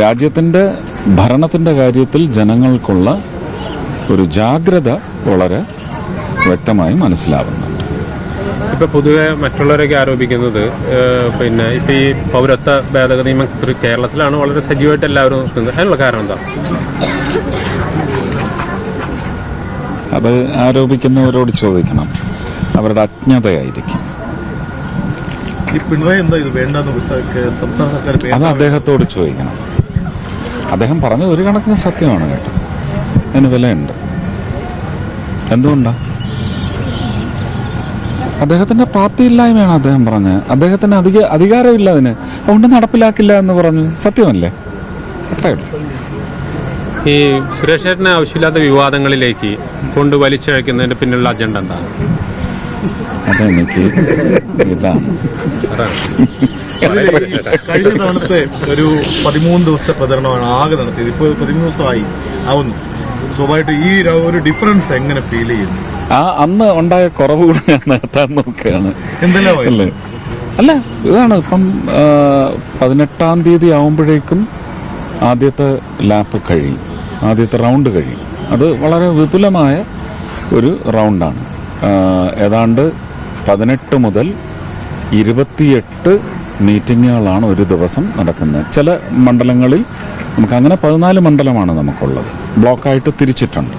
രാജ്യത്തിൻ്റെ ഭരണത്തിൻ്റെ കാര്യത്തിൽ ജനങ്ങൾക്കുള്ള ഒരു ജാഗ്രത വളരെ വ്യക്തമായി മനസ്സിലാവുന്നുണ്ട്. ഇപ്പൊ പൊതുവെ മറ്റുള്ളവരൊക്കെ ആരോപിക്കുന്നത് പിന്നെ ഇപ്പൊ ഈ പൗരത്വ ഭേദഗതി നിയമം കേരളത്തിലാണ് വളരെ സജീവമായിട്ട് എല്ലാവരും നോക്കുന്നത്. അതിനുള്ള കാരണം എന്താ? അത് ആരോപിക്കുന്നവരോട് ചോദിക്കണം, അവരുടെ അജ്ഞതയായിരിക്കും. അത് അദ്ദേഹത്തോട് ചോദിക്കണം. അദ്ദേഹം പറഞ്ഞ ഒരു കണക്കിന് സത്യമാണ് കേട്ടോ, അതിന് വിലയുണ്ട്. എന്തുകൊണ്ടാ? അദ്ദേഹത്തിന്റെ പ്രാപ്തിയില്ലായ്മയാണ് അദ്ദേഹം പറഞ്ഞത്. അദ്ദേഹത്തിന് അധികാരമില്ല അതിന്, അതുകൊണ്ട് നടപ്പിലാക്കില്ല എന്ന് പറഞ്ഞു. സത്യമല്ലേ? അത്രയുള്ളൂ. ഈ സുരേഷ് ചേട്ടനെ ആവശ്യമില്ലാത്ത വിവാദങ്ങളിലേക്ക് കൊണ്ട് വലിച്ചഴക്കുന്നതിന്റെ പിന്നിലുള്ള അജണ്ട എന്താണ്? അതെനിക്ക് ഇതാണ്. കഴിഞ്ഞ തവണത്തെ ഒരു 13 ദിവസത്തെ പ്രചരണമാണ് ആകെ നടത്തിയത്. ഇപ്പോൾ 13 ദിവസമായി ആവുന്നു. സ്വാഭാവികമായിട്ട് ഈ ഒരു ഡിഫറൻസ് എങ്ങനെ ഫീൽ ചെയ്യുന്നു? അന്ന് ഉണ്ടായ കുറവ് കൂടെ ഞാൻ നിർത്താൻ നോക്കുകയാണ്. എന്തെല്ലാം അല്ല, ഇതാണ് ഇപ്പം 18-ാം തീയതി ആവുമ്പോഴേക്കും ആദ്യത്തെ ലാപ്പ് കഴിയും, ആദ്യത്തെ റൗണ്ട് കഴിയും. അത് വളരെ വിപുലമായ ഒരു റൗണ്ടാണ്. ഏതാണ്ട് 18 മുതൽ 28 മീറ്റിങ്ങുകളാണ് ഒരു ദിവസം നടക്കുന്നത്. ചില മണ്ഡലങ്ങളിൽ നമുക്കങ്ങനെ 14 മണ്ഡലമാണ് നമുക്കുള്ളത്, ബ്ലോക്കായിട്ട് തിരിച്ചിട്ടുണ്ട്.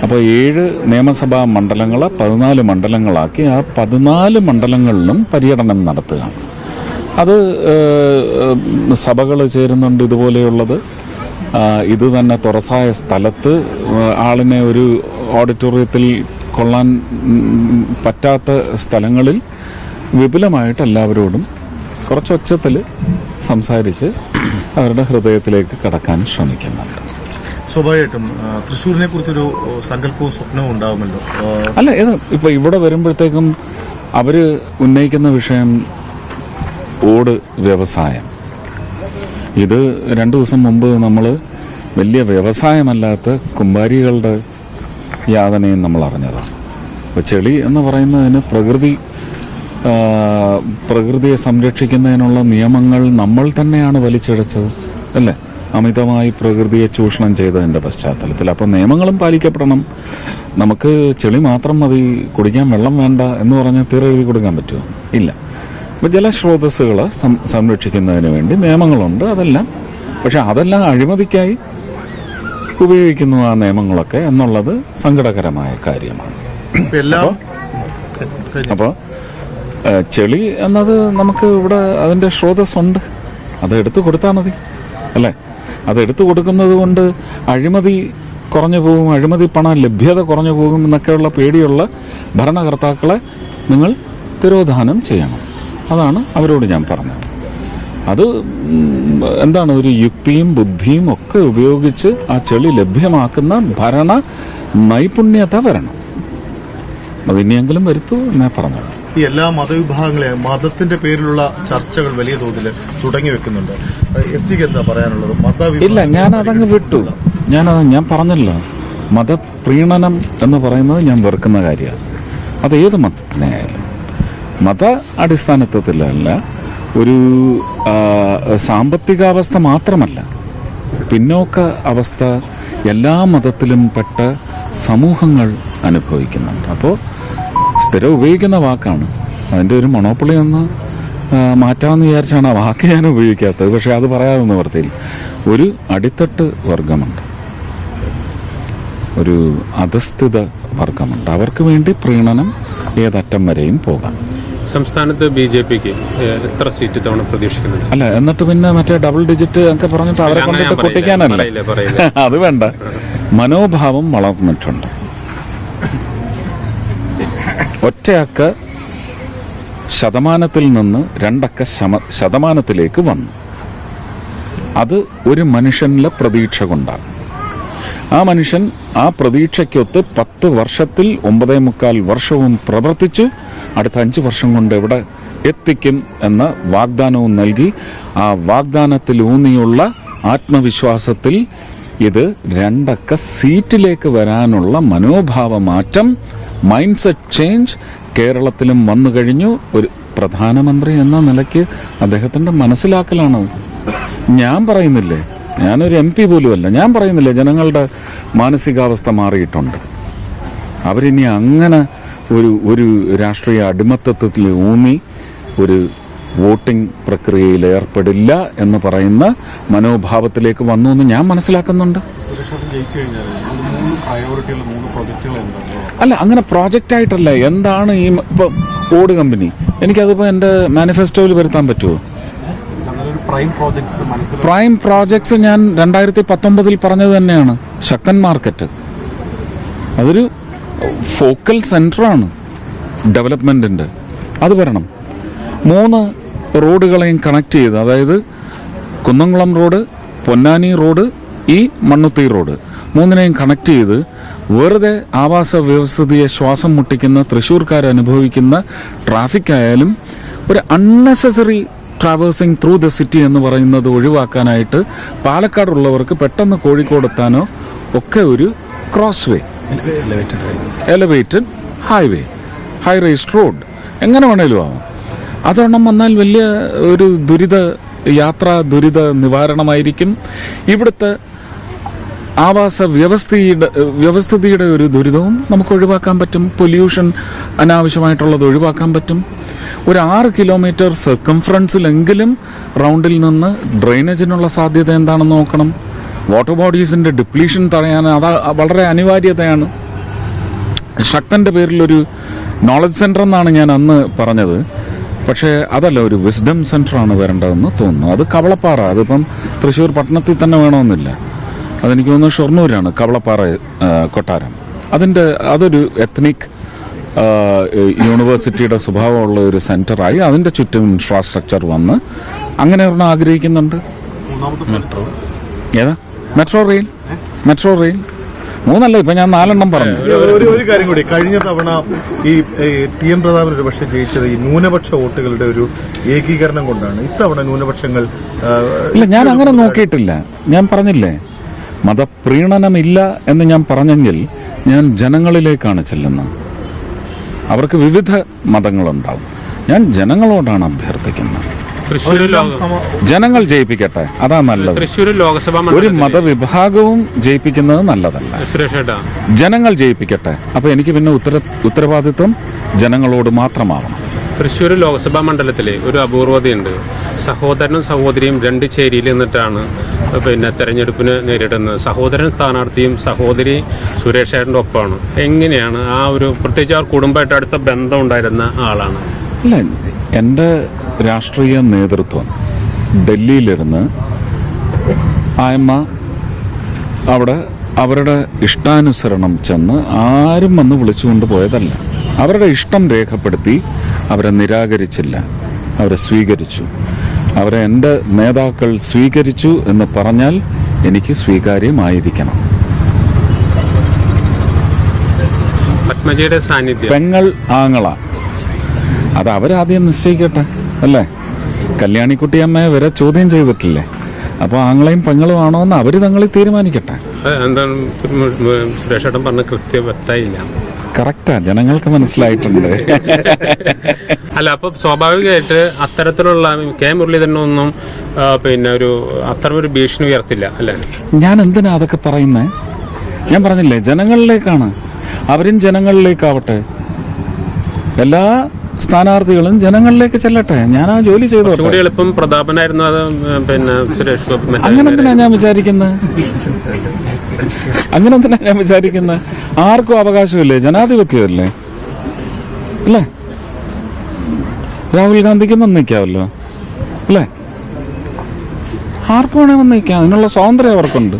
അപ്പോൾ 7 നിയമസഭാ മണ്ഡലങ്ങളെ 14 മണ്ഡലങ്ങളാക്കി ആ 14 മണ്ഡലങ്ങളിലും പര്യടനം നടത്തുകയാണ്. അത് സഭകൾ ചേരുന്നുണ്ട് ഇതുപോലെയുള്ളത്. ഇത് തന്നെ തുറസായ സ്ഥലത്ത് ആളിനെ ഒരു ഓഡിറ്റോറിയത്തിൽ കൊള്ളാൻ പറ്റാത്ത സ്ഥലങ്ങളിൽ വിപുലമായിട്ട് എല്ലാവരോടും കുറച്ച് ഒച്ചത്തിൽ സംസാരിച്ച് അവരുടെ ഹൃദയത്തിലേക്ക് കടക്കാൻ ശ്രമിക്കുന്നുണ്ട്. സ്വാഭാവികമായിട്ടും തൃശ്ശൂരിനെ കുറിച്ചൊരു സങ്കല്പവും സ്വപ്നവും ഉണ്ടാവുമല്ലോ. അല്ല, ഇത് ഇപ്പൊ ഇവിടെ വരുമ്പോഴത്തേക്കും അവര് ഉന്നയിക്കുന്ന വിഷയം ഓട് വ്യവസായം. ഇത് 2 ദിവസം മുമ്പ് നമ്മൾ വലിയ വ്യവസായമല്ലാത്ത കുമ്പാരികളുടെ യാതനയും നമ്മൾ അറിഞ്ഞതാണ്. അപ്പോൾ ചെളി എന്ന് പറയുന്നതിന് പ്രകൃതിയെ സംരക്ഷിക്കുന്നതിനുള്ള നിയമങ്ങൾ നമ്മൾ തന്നെയാണ് വലിച്ചിഴച്ചത്, അല്ലേ? അമിതമായി പ്രകൃതിയെ ചൂഷണം ചെയ്തതിൻ്റെ പശ്ചാത്തലത്തിൽ. അപ്പോൾ നിയമങ്ങളും പാലിക്കപ്പെടണം. നമുക്ക് ചെളി മാത്രം മതി, കുടിക്കാൻ വെള്ളം വേണ്ട എന്ന് പറഞ്ഞാൽ തീരെഴുതി കൊടുക്കാൻ പറ്റുമോ? ഇല്ല. അപ്പോൾ ജലസ്രോതസ്സുകളെ സംരക്ഷിക്കുന്നതിന് വേണ്ടി നിയമങ്ങളുണ്ട്, അതെല്ലാം. പക്ഷെ അതെല്ലാം അഴിമതിക്കായി ഉപയോഗിക്കുന്നു ആ നിയമങ്ങളൊക്കെ എന്നുള്ളത് സങ്കടകരമായ കാര്യമാണ്. അപ്പോൾ ചെളി എന്നത് നമുക്ക് ഇവിടെ അതിൻ്റെ സ്രോതസ്സുണ്ട്, അത് എടുത്തു കൊടുത്താൽ മതി, അല്ലേ? അത് എടുത്തു കൊടുക്കുന്നത് കൊണ്ട് അഴിമതി കുറഞ്ഞു പോകും, അഴിമതി പണ ലഭ്യത കുറഞ്ഞു പോകും എന്നൊക്കെയുള്ള പേടിയുള്ള ഭരണകർത്താക്കളെ നിങ്ങൾ തിരോധാനം ചെയ്യണം. അതാണ് അവരോട് ഞാൻ പറഞ്ഞത്. അത് എന്താണ്, ഒരു യുക്തിയും ബുദ്ധിയും ഒക്കെ ഉപയോഗിച്ച് ആ ചെളി ലഭ്യമാക്കുന്ന ഭരണ നൈപുണ്യത വരണം. അതിനെങ്കിലും വരുത്തൂ എന്നേ പറഞ്ഞു. ഈ എല്ലാ മതവിഭാഗങ്ങളെയും മതത്തിന്റെ പേരിലുള്ള ചർച്ചകൾ വലിയ തോതിൽ തുടങ്ങി വെക്കുന്നുണ്ട്. STക്ക് എന്താ പറയാനുള്ളത്? ഇല്ല, ഞാനതങ്ങ് വിട്ടു. ഞാൻ പറഞ്ഞല്ലോ, മതപ്രീണനം എന്ന് പറയുന്നത് ഞാൻ വെറുക്കുന്ന കാര്യമാണ്. അത് ഏത് മതത്തിനായാലും മത അടിസ്ഥാനത്തിലല്ല, ഒരു സാമ്പത്തികാവസ്ഥ മാത്രമല്ല, പിന്നോക്ക അവസ്ഥ എല്ലാ മതത്തിലും പെട്ട സമൂഹങ്ങൾ അനുഭവിക്കുന്നുണ്ട്. അപ്പോൾ സ്ഥിരം ഉപയോഗിക്കുന്ന വാക്കാണ്, അതിൻ്റെ ഒരു മൊണോപ്പൊളി ഒന്ന് മാറ്റാമെന്ന് വിചാരിച്ചാണ് ആ വാക്ക് ഞാൻ ഉപയോഗിക്കാത്തത്. പക്ഷെ അത് പറയാതെ നിവർത്തിയിൽ ഒരു അടിത്തട്ട് വർഗമുണ്ട്, ഒരു അധസ്ഥിത വർഗമുണ്ട്. അവർക്ക് വേണ്ടി പ്രീണനം ഏതറ്റം വരെയും പോകാം. സംസ്ഥാനത്ത് BJPക്ക് എത്ര സീറ്റ് തവണ പ്രതീക്ഷിക്കുന്നുണ്ട്? അല്ല, എന്നിട്ട് പിന്നെ മറ്റേ ഡബിൾ ഡിജിറ്റ് ഒക്കെ പറഞ്ഞിട്ട് അവരെ കൊണ്ടിട്ട് പൊട്ടിക്കാനല്ല, അത് വേണ്ട. മനോഭാവം വളർന്നിട്ടുണ്ട്. ഒറ്റയക്ക ശതമാനത്തിൽ നിന്ന് 2 അക്ക ശതമാനത്തിലേക്ക് വന്നു. അത് ഒരു മനുഷ്യനിലെ പ്രതീക്ഷ കൊണ്ടാണ്. ആ മനുഷ്യൻ ആ പ്രതീക്ഷയ്ക്കൊത്ത് 10 വർഷത്തിൽ 9.25 വർഷവും പ്രവർത്തിച്ചു. അടുത്ത 5 വർഷം കൊണ്ട് എവിടെ എത്തിക്കും എന്ന വാഗ്ദാനവും നൽകി. ആ വാഗ്ദാനത്തിലൂന്നിയുള്ള ആത്മവിശ്വാസത്തിൽ ഇത് 2 അക്ക സീറ്റിലേക്ക് വരാനുള്ള മനോഭാവ മാറ്റം, മൈൻഡ് സെറ്റ് ചേഞ്ച് കേരളത്തിലും വന്നു കഴിഞ്ഞു. ഒരു പ്രധാനമന്ത്രി എന്ന നിലയ്ക്ക് അദ്ദേഹത്തിന്റെ മനസ്സിലാക്കലാണ്. ഞാൻ പറയുന്നില്ലേ, ഞാനൊരു MP പോലുമല്ല, ഞാൻ പറയുന്നില്ലേ ജനങ്ങളുടെ മാനസികാവസ്ഥ മാറിയിട്ടുണ്ട്. അവരിനി അങ്ങനെ ഒരു രാഷ്ട്രീയ അടിമത്തത്തിൽ ഊന്നി ഒരു വോട്ടിംഗ് പ്രക്രിയയിൽ ഏർപ്പെടില്ല എന്ന് പറയുന്ന മനോഭാവത്തിലേക്ക് വന്നു എന്ന് ഞാൻ മനസ്സിലാക്കുന്നുണ്ട്. അല്ല, അങ്ങനെ പ്രോജക്റ്റായിട്ടല്ല. എന്താണ് ഈ ഓട് കമ്പനി, എനിക്കതിപ്പോൾ എൻ്റെ മാനിഫെസ്റ്റോയിൽ വരുത്താൻ പറ്റുമോ? പ്രൈം പ്രോജക്ട്സ് ഞാൻ 2019 പറഞ്ഞത് തന്നെയാണ്. ശക്തൻ മാർക്കറ്റ് അതൊരു ഫോക്കൽ സെന്ററാണ് ഡെവലപ്മെന്റിന്റെ. അത് വരണം. 3 റോഡുകളെയും കണക്ട് ചെയ്ത്, അതായത് കുന്നംകുളം റോഡ്, പൊന്നാനി റോഡ്, ഈ മണ്ണുത്തി റോഡ് 3നെയും കണക്ട് ചെയ്ത് വെറുതെ ആവാസ വ്യവസ്ഥിതിയെ ശ്വാസം മുട്ടിക്കുന്ന തൃശ്ശൂർക്കാർ അനുഭവിക്കുന്ന ട്രാഫിക് ആയാലും ഒരു unnecessary traversing through the city എന്ന് പറയുന്നത് ഒഴിവാക്കാനായിട്ട് പാലക്കാടുള്ളവർക്ക് പെട്ടെന്ന് കോഴിക്കോട് എത്താനോ ഒക്കെ ഒരു cross way, elevated highway, high raised road, എങ്ങനെ വേണേലും ആവാം. അതൊരെണ്ണം വന്നാൽ വലിയ ഒരു യാത്രാ ദുരിത നിവാരണമായിരിക്കും. ഇവിടുത്തെ ആവാസ വ്യവസ്ഥിതിയുടെ ഒരു ദുരിതവും നമുക്ക് ഒഴിവാക്കാൻ പറ്റും. പൊല്യൂഷൻ അനാവശ്യമായിട്ടുള്ളത് ഒഴിവാക്കാൻ പറ്റും. ഒരു 6 കിലോമീറ്റർ സർക്കംഫറൻസിലെങ്കിലും റൗണ്ടിൽ നിന്ന് ഡ്രെയിനേജിനുള്ള സാധ്യത എന്താണെന്ന് നോക്കണം. വാട്ടർ ബോഡീസിന്റെ ഡിപ്ലീഷൻ തടയാൻ അത് വളരെ അനിവാര്യതയാണ്. ശക്തന്റെ പേരിലൊരു നോളജ് സെന്റർ എന്നാണ് ഞാൻ അന്ന് പറഞ്ഞത്. പക്ഷേ അതല്ല, ഒരു വിസ്ഡം സെന്ററാണ് വരേണ്ടതെന്ന് തോന്നുന്നു. അത് കവളപ്പാറ, അതിപ്പം തൃശ്ശൂർ പട്ടണത്തിൽ തന്നെ വേണമെന്നില്ല. അതെനിക്ക് തോന്നുന്നു ഷൊർണൂരാണ് കവളപ്പാറ കൊട്ടാരം. അതൊരു എത്നിക് യൂണിവേഴ്സിറ്റിയുടെ സ്വഭാവമുള്ള ഒരു സെന്ററായി അതിന്റെ ചുറ്റും ഇൻഫ്രാസ്ട്രക്ചർ വന്ന് അങ്ങനെ ഒരെണ്ണം ആഗ്രഹിക്കുന്നുണ്ട്. ഏതാ? മെട്രോ റെയിൽ 3 ഇപ്പൊ ഞാൻ 4 പറഞ്ഞു. ഒരു കാര്യം കൂടി, കഴിഞ്ഞ തവണ ഈ TM പ്രതാപൻ ഒരു പക്ഷേ ജയിച്ചത് ഈ ന്യൂനപക്ഷ വോട്ടുകളുടെ ഒരു ഏകീകരണം കൊണ്ടാണ്. ഇത്തവണ ന്യൂനപക്ഷങ്ങൾ ഇല്ല, ഞാൻ അങ്ങനെ നോക്കിയിട്ടില്ല. ഞാൻ പറഞ്ഞില്ലേ, മതപ്രീണനമില്ല എന്ന് ഞാൻ പറഞ്ഞെങ്കിൽ ഞാൻ ജനങ്ങളിലേക്കാണ് ചെല്ലുന്നത്. അവർക്ക് വിവിധ മതങ്ങളുണ്ടാവും. ഞാൻ ജനങ്ങളോടാണ് അഭ്യർത്ഥിക്കുന്നത്. ജനങ്ങൾ ജയിപ്പിക്കട്ടെ, അതാ നല്ലത്. തൃശ്ശൂർ ലോക്സഭാ ഒരു മതവിഭാഗവും ജയിപ്പിക്കുന്നത് നല്ലതല്ല. ജനങ്ങൾ ജയിപ്പിക്കട്ടെ. അപ്പൊ എനിക്ക് പിന്നെ ഉത്തരവാദിത്വം ജനങ്ങളോട് മാത്രമാവണം. തൃശ്ശൂർ ലോക്സഭാ മണ്ഡലത്തിലെ ഒരു അപൂർവതയുണ്ട്. സഹോദരനും സഹോദരിയും 2 ചേരിയിൽ നിന്നിട്ടാണ് തെരഞ്ഞെടുപ്പിന് നേരിടുന്നത്. സഹോദരൻ സ്ഥാനാർത്ഥിയും സഹോദരി സുരേഷ് ഏട്ടൻ്റെ ഒപ്പമാണ്. എങ്ങനെയാണ് ആ ഒരു, പ്രത്യേകിച്ച് ആ കുടുംബമായിട്ട് അടുത്ത ബന്ധം ഉണ്ടായിരുന്ന ആളാണ്? അല്ല, എൻ്റെ രാഷ്ട്രീയ നേതൃത്വം ഡൽഹിയിലിരുന്ന് ആയമ്മ അവിടെ അവരുടെ ഇഷ്ടാനുസരണം ചെന്ന് ആരും വന്ന് വിളിച്ചുകൊണ്ട് പോയതല്ല. അവരുടെ ഇഷ്ടം രേഖപ്പെടുത്തി. അവരെ നിരാകരിച്ചില്ല, അവരെ സ്വീകരിച്ചു. അവരെ എൻ്റെ നേതാക്കൾ സ്വീകരിച്ചു എന്ന് പറഞ്ഞാൽ എനിക്ക് സ്വീകാര്യമായിരിക്കണം. പത്മജിയുടെ സാന്നിധ്യം, പെങ്ങൾ ആങ്ങള, അത് അവരാദ്യം നിശ്ചയിക്കട്ടെ അല്ലേ? കല്യാണിക്കുട്ടിയമ്മയെ വരെ ചോദ്യം ചെയ്തിട്ടില്ലേ? അപ്പോൾ ആങ്ങളെയും പെങ്ങളും ആണോ എന്ന് അവര് തങ്ങളിൽ തീരുമാനിക്കട്ടെ. എന്താണ് സുരേഷേട്ടൻ പറഞ്ഞ കൃത്യവത്തായില്ല. കറക്റ്റാ, ജനങ്ങൾക്ക് മനസ്സിലായിട്ടുണ്ട്. അല്ല, അപ്പൊ സ്വാഭാവികമായിട്ട് അത്തരത്തിലുള്ള കെ മുരളീധരനൊന്നും അത്തരമൊരു ഭീഷണി ഉയർത്തില്ല അല്ലെ? ഞാൻ എന്തിനാ അതൊക്കെ പറയുന്നേ? ഞാൻ പറഞ്ഞില്ലേ, ജനങ്ങളിലേക്കാണ്. അവരും ജനങ്ങളിലേക്കാവട്ടെ. എല്ലാ സ്ഥാനാർത്ഥികളും ജനങ്ങളിലേക്ക് ചെല്ലട്ടെ. ഞാൻ ആ ജോലി ചെയ്തോട്ടെ. എളുപ്പം പ്രതാപനായിരുന്നു അത്. സുരേഷ് ഗോപി അങ്ങനെന്തിനാ ഞാൻ വിചാരിക്കുന്നത്? ആർക്കും അവകാശമില്ലേ? ജനാധിപത്യമല്ലേ അല്ലേ? രാഹുൽ ഗാന്ധിക്കും വന്നിക്കാവല്ലോ അല്ലേ? ആർക്കും വേണേ വന്നിക്കാം. അതിനുള്ള സ്വാതന്ത്ര്യം അവർക്കുണ്ട്.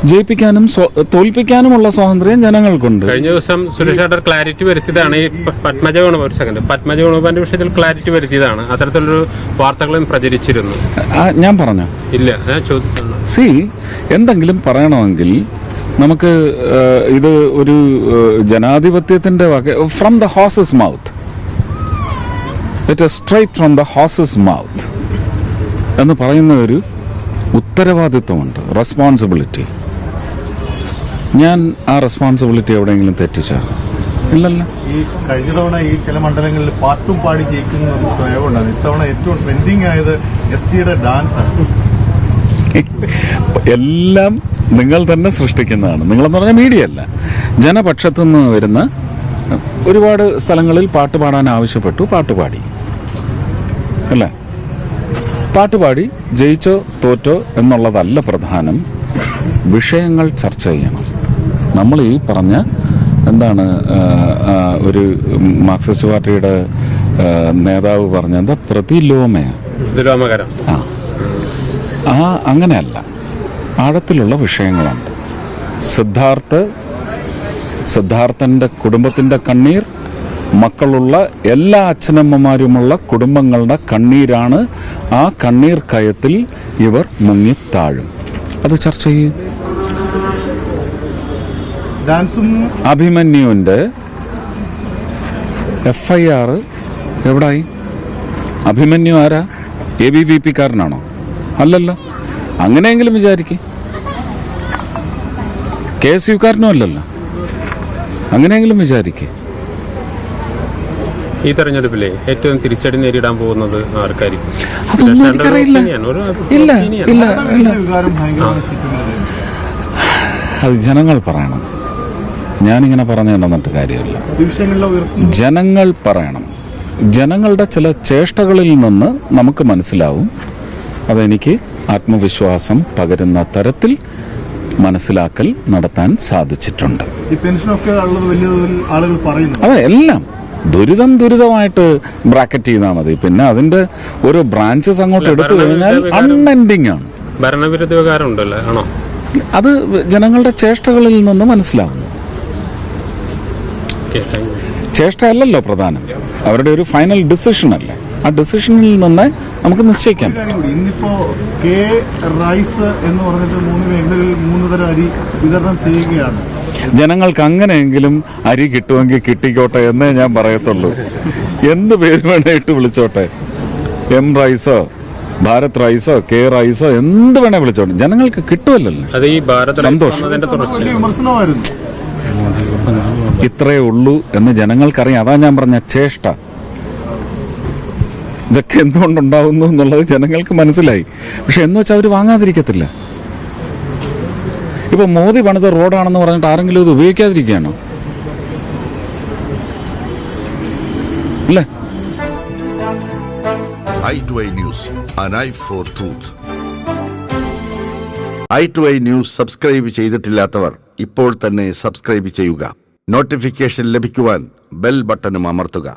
ജയിപ്പിക്കാനും തോൽപ്പിക്കാനുമുള്ള സ്വാതന്ത്ര്യം ജനങ്ങൾക്കുണ്ട്. കഴിഞ്ഞ ദിവസം സുരേഷ് ഏട്ടൻ ക്ലാരിറ്റി വരുത്തിയതാണ് ഈ പത്മജ വേണുഗോപാലിന്റെ വിഷയത്തിൽ ക്ലാരിറ്റി വരുത്തിയതാണ്. അത്തരത്തിലൊരു വാർത്തകളും പ്രചരിച്ചിരുന്നു. ഞാൻ പറഞ്ഞോ? ഇല്ല, ഞാൻ ചോദിച്ചു. എന്തെങ്കിലും പറയണമെങ്കിൽ നമുക്ക് ഇത് ഒരു ജനാധിപത്യത്തിന്റെ from the horses mouth, straight from the horses mouth എന്ന് പറയുന്ന ഒരു ഉത്തരവാദിത്വമുണ്ട്, റെസ്പോൺസിബിലിറ്റി. ഞാൻ ആ റെസ്പോൺസിബിലിറ്റി എവിടെയെങ്കിലും തെറ്റിച്ചാൽ ഇല്ലല്ല. ഈ കഴിഞ്ഞ തവണ ഈ ചില മണ്ഡലങ്ങളിൽ പാട്ടും പാടി ജയിക്കുന്ന പ്രയോഗമുണ്ടായിരുന്നു. ഇത്തവണ ഏറ്റവും ട്രെൻഡിങ് ആയത് STയുടെ ഡാൻസ് ആണ്. എല്ലാം നിങ്ങൾ തന്നെ സൃഷ്ടിക്കുന്നതാണ്. നിങ്ങളെന്ന് പറഞ്ഞാൽ മീഡിയ അല്ല, ജനപക്ഷത്തു നിന്ന് വരുന്ന ഒരുപാട് സ്ഥലങ്ങളിൽ പാട്ട് പാടാൻ ആവശ്യപ്പെട്ടു, പാട്ടുപാടി അല്ലേ? പാട്ടുപാടി ജയിച്ചോ തോറ്റോ എന്നുള്ളതല്ല പ്രധാനം, വിഷയങ്ങൾ ചർച്ച ചെയ്യണം. നമ്മൾ ഈ പറഞ്ഞ എന്താണ് ഒരു മാർക്സിസ്റ്റ് പാർട്ടിയുടെ നേതാവ് പറഞ്ഞത് പ്രതിലോമകരം. അങ്ങനെയല്ല, ആഴത്തിലുള്ള വിഷയങ്ങളുണ്ട്. സിദ്ധാർത്ഥന്റെ കുടുംബത്തിന്റെ കണ്ണീർ, മക്കളുള്ള എല്ലാ അച്ഛനമ്മമാരുമുള്ള കുടുംബങ്ങളുടെ കണ്ണീരാണ്. ആ കണ്ണീർ കയത്തിൽ ഇവർ മുങ്ങിത്താഴും. അത് ചർച്ച ചെയ്യും. അഭിമന്യുവിന്റെ FIR എവിടായി? അഭിമന്യു ആരാ? ABVP കാരനാണോ? അല്ലല്ലോ. അങ്ങനെയെങ്കിലും വിചാരിക്കേ. KSU കാരനും അല്ലല്ലോ. അങ്ങനെയെങ്കിലും വിചാരിക്കേ. ഈ തെരഞ്ഞെടുപ്പിലെ ഏറ്റവും തിരിച്ചടി നേരിടാൻ പോകുന്നത് ആർക്കായിരിക്കും? അതൊന്നും എനിക്കറിയില്ല. ഇല്ല ഇല്ല ഇല്ല, അത് ജനങ്ങൾ പറയണം. ഞാനിങ്ങനെ പറഞ്ഞു തന്നിട്ട് കാര്യമില്ല. ജനങ്ങൾ പറയണം. ജനങ്ങളുടെ ചില ചേഷ്ടകളിൽ നിന്ന് നമുക്ക് മനസ്സിലാവും. അതെനിക്ക് ആത്മവിശ്വാസം പകരുന്ന തരത്തിൽ മനസ്സിലാക്കൽ നടത്താൻ സാധിച്ചിട്ടുണ്ട്. അതെ, എല്ലാം ദുരിതമായിട്ട് ബ്രാക്കറ്റ് ചെയ്താൽ മതി. പിന്നെ അതിന്റെ ഒരു ബ്രാഞ്ചസ് അങ്ങോട്ട് എടുത്തു കഴിഞ്ഞാൽ അൺഎൻഡിങ് ആണ്. ഭരണവിരുദ്ധ വികാരം ഉണ്ടല്ലോ, ആണോ? അത് ജനങ്ങളുടെ ചേഷ്ടകളിൽ നിന്ന് മനസ്സിലാവുന്നു. ചേഷ്ടയല്ലല്ലോ പ്രധാനം, അവരുടെ ഒരു ഫൈനൽ ഡിസിഷൻ അല്ലേ. ആ ഡിസിഷനിൽ നിന്ന് നമുക്ക് നിശ്ചയിക്കാം. ഇന്നിപ്പോ റൈസ് എന്ന് പറഞ്ഞിട്ട് 3 തരം അരി വിതരണം ചെയ്യുകയാണ്. ജനങ്ങൾക്ക് അങ്ങനെയെങ്കിലും അരി കിട്ടുമെങ്കിൽ കിട്ടിക്കോട്ടെ എന്നേ ഞാൻ പറയത്തുള്ളൂ. എന്ത് പേര് വേണേട്ട് വിളിച്ചോട്ടെ, M റൈസോ ഭാരത് റൈസോ റൈസോ എന്ത് വേണേ വിളിച്ചോട്ടെ, ജനങ്ങൾക്ക് കിട്ടുമല്ലോ. സന്തോഷം. ഇത്രയേ ഉള്ളൂ എന്ന് ജനങ്ങൾക്കറിയാം. അതാ ഞാൻ പറഞ്ഞ ചേഷ്ട. ഇതൊക്കെ എന്തുകൊണ്ടുണ്ടാവുന്നു എന്നുള്ളത് ജനങ്ങൾക്ക് മനസ്സിലായി. പക്ഷെ എന്ന് വെച്ചാൽ അവർ വാങ്ങാതിരിക്കത്തില്ല. ഇപ്പൊ മോദി പണിത റോഡാണെന്ന് പറഞ്ഞിട്ട് ആരെങ്കിലും ഇത് ഉപയോഗിക്കാതിരിക്കുകയാണോ? അല്ലേ? i2i News, an eye for truth. i2i News subscribe ചെയ്തിട്ടില്ലാത്തവർ ഇപ്പോൾ തന്നെ സബ്സ്ക്രൈബ് ചെയ്യുക. നോട്ടിഫിക്കേഷൻ ലഭിക്കുവാൻ ബെൽ ബട്ടണും അമർത്തുക.